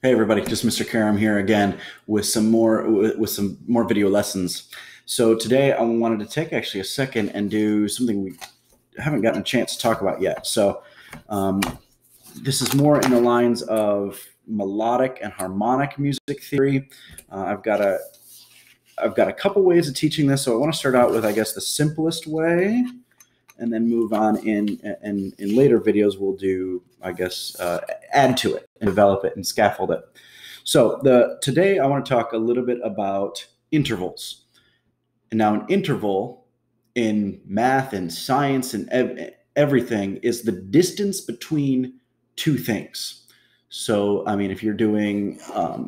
Hey everybody, just Mr. Karam here again with some more video lessons. So today I wanted to take actually a second and do something we haven't gotten a chance to talk about yet. So um, this is more in the lines of melodic and harmonic music theory. I've got a couple ways of teaching this. So I want to start out with, I guess, the simplest way, and then move on in later videos. We'll do, I guess, add to it and develop it and scaffold it. So today I want to talk a little bit about intervals. And now an interval in math and science and everything is the distance between two things. So I mean, if you're doing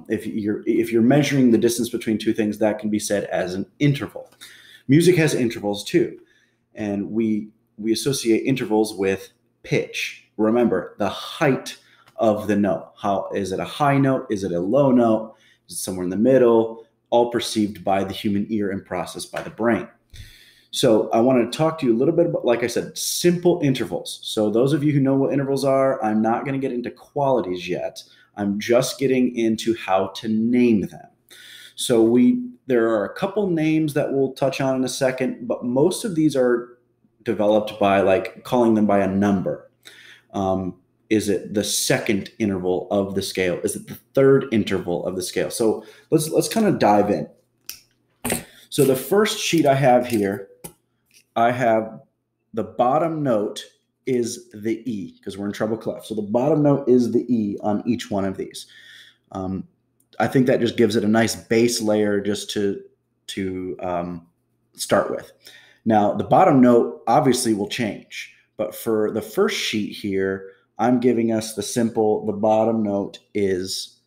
if you're measuring the distance between two things, that can be said as an interval. Music has intervals too, and we associate intervals with pitch. Remember the height of the note. How is it a high note? Is it a low note? Is it somewhere in the middle? All perceived by the human ear and processed by the brain. So I want to talk to you a little bit about, like I said, simple intervals. So those of you who know what intervals are, I'm not going to get into qualities yet. I'm just getting into how to name them. So there are a couple names that we'll touch on in a second, but most of these are developed by like calling them by a number. Is it the second interval of the scale? Is it the third interval of the scale? So let's kind of dive in. So the first sheet I have here, I have the bottom note is the E because we're in treble clef. So the bottom note is the E on each one of these. I think that just gives it a nice base layer just to start with. Now, the bottom note obviously will change, but for the first sheet here, I'm giving us the bottom note is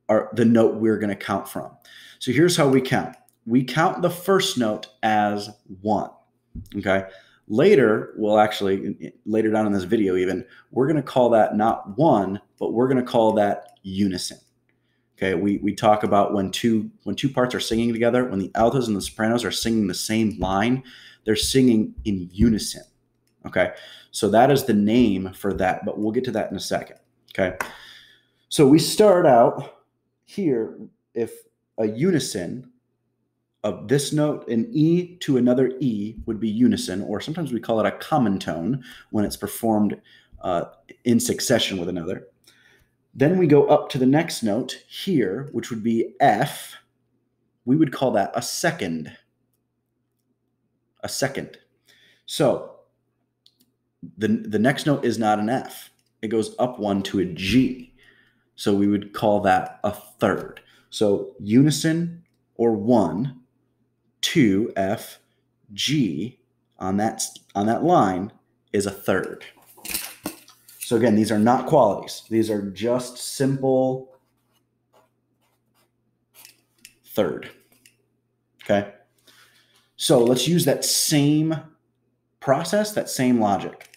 the note we're going to count from. So here's how we count. We count the first note as 1, okay? Later down in this video even, we're going to call that not 1, but we're going to call that unison. Okay, we talk about when two parts are singing together, when the altos and the sopranos are singing the same line, they're singing in unison. Okay, so that is the name for that, but we'll get to that in a second. Okay, so we start out here, if a unison of this note, an E to another E would be unison, or sometimes we call it a common tone when it's performed in succession with another. Then we go up to the next note here, which would be F. We would call that a second. A second. So the next note is not an F. It goes up one to a G. So we would call that a third. So unison or 1, 2, F, G on that line is a third. So again, these are not qualities. These are just simple third. Okay? So let's use that same process, that same logic.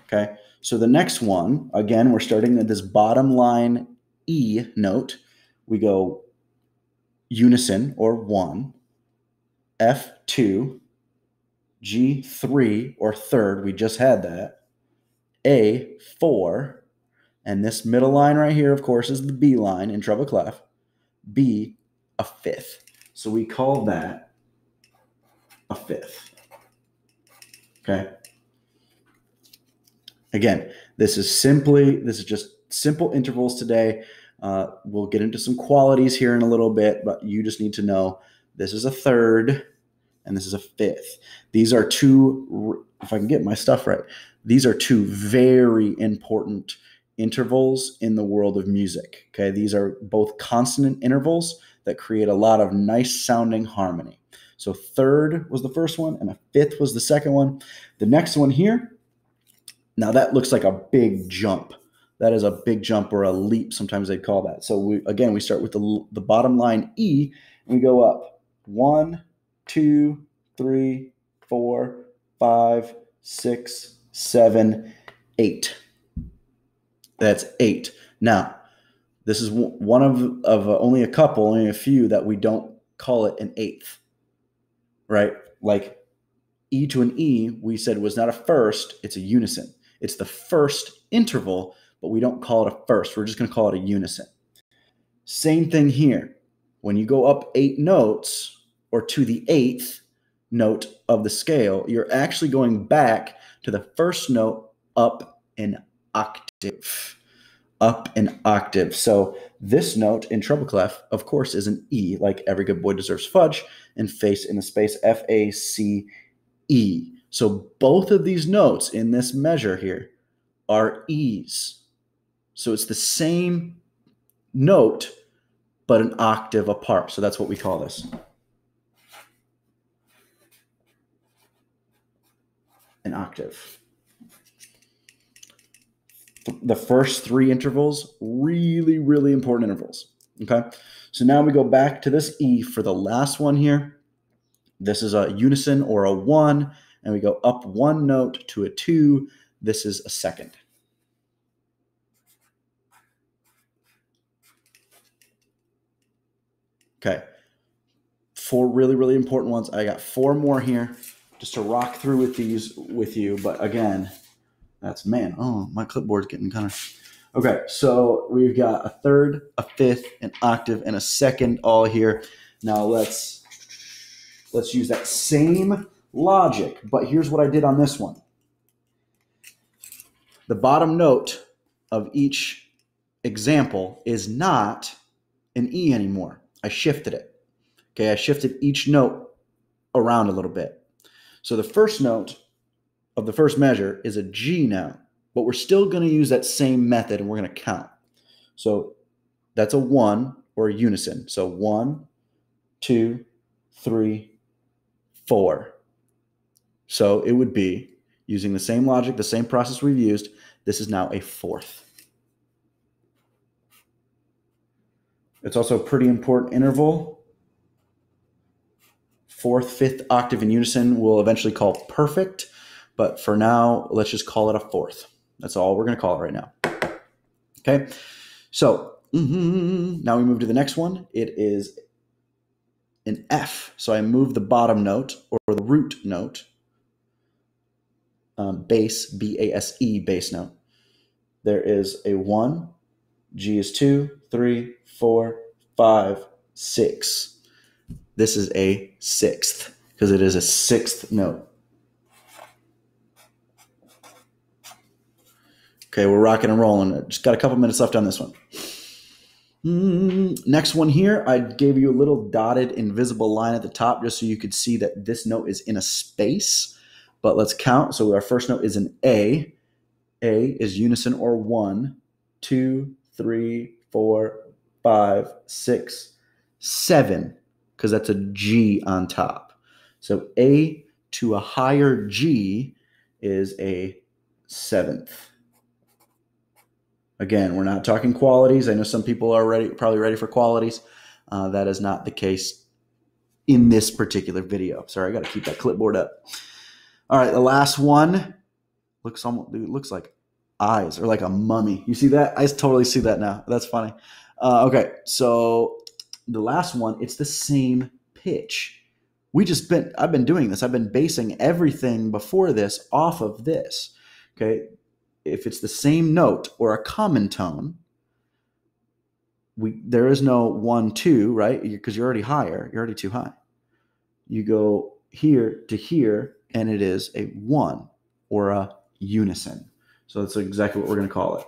Okay? So the next one, again, we're starting at this bottom line E note. We go unison or 1, F2, G3 or third. We just had that. A4, and this middle line right here, of course, is the B line in treble clef. B, a fifth. So we call that a fifth. Okay. Again, this is just simple intervals today. We'll get into some qualities here in a little bit, but you just need to know this is a third and this is a fifth. These are two, if I can get my stuff right, these are two very important intervals in the world of music. Okay, these are both consonant intervals that create a lot of nice sounding harmony. So third was the first one and a fifth was the second one. The next one here, now that looks like a big jump. That is a big jump or a leap, sometimes they'd call that. So we start with the bottom line E and we go up 1, 2, 3, 4, 5, 6, 7, 8. That's 8. Now, this is one of only a few that we don't call it an eighth, right? Like E to an E, we said was not a first, it's a unison. It's the first interval, but we don't call it a first. We're just going to call it a unison. Same thing here. When you go up 8 notes or to the 8th note of the scale, you're actually going back to the first note up an octave. Up an octave. So this note in treble clef, of course, is an E, like Every Good Boy Deserves Fudge, and face in the space F-A-C-E. So both of these notes in this measure here are E's. So it's the same note, but an octave apart. So that's what we call this. An octave. The first 3 intervals, really, really important intervals. Okay. So now we go back to this E for the last one here. This is a unison or a 1, and we go up 1 note to a 2. This is a second. Okay. 4 really, really important ones. I got 4 more here just to rock through with these with you. But again, that's, man, oh, my clipboard's getting kind of. Okay, so we've got a third, a fifth, an octave, and a second all here. Now let's use that same logic, but here's what I did on this one. The bottom note of each example is not an E anymore. I shifted it. Okay, I shifted each note around a little bit. So the first note of the first measure is a G now, but we're still going to use that same method and we're going to count. So that's a 1 or a unison. So 1, 2, 3, 4. So it would be, using the same logic, the same process we've used, this is now a 4th. It's also a pretty important interval. 4th, 5th octave in unison we'll eventually call perfect, but for now, let's just call it a 4th. That's all we're going to call it right now. Okay, so now we move to the next one. It is an F. So I move the bottom note or the root note, bass, B-A-S-E, bass note. There is a 1, G is 2, 3, 4, 5, 6. This is a 6th because it is a 6th note. Okay, we're rocking and rolling. Just got a couple minutes left on this one. Next one here, I gave you a little dotted invisible line at the top just so you could see that this note is in a space. But let's count. So our first note is an A. A is unison or 1, 2, 3, 4, 5, 6, 7, because that's a G on top. So A to a higher G is a 7th. Again, we're not talking qualities. I know some people are probably ready for qualities. That is not the case in this particular video. Sorry, I got to keep that clipboard up. All right, the last one looks like eyes or like a mummy. You see that? I totally see that now. That's funny. Okay, so the last one, it's the same pitch. I've been doing this. I've been basing everything before this off of this. Okay. If it's the same note or a common tone, there is no 1, 2, right? Because you're already higher. You're already too high. You go here to here, and it is a 1 or a unison. So that's exactly what we're going to call it.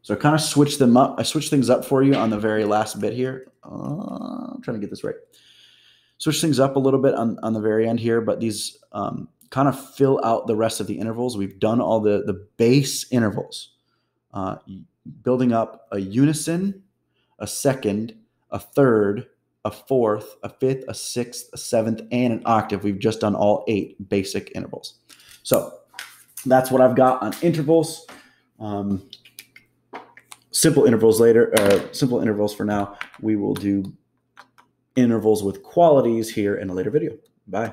So I kind of switched them up. I switched things up for you on the very last bit here. I'm trying to get this right. Switch things up a little bit on the very end here, but these kind of fill out the rest of the intervals. We've done all the base intervals, building up a unison, a second, a third, a 4th, a 5th, a 6th, a 7th, and an octave. We've just done all 8 basic intervals. So that's what I've got on intervals. Simple intervals later, simple intervals for now. We will do intervals with qualities here in a later video. Bye.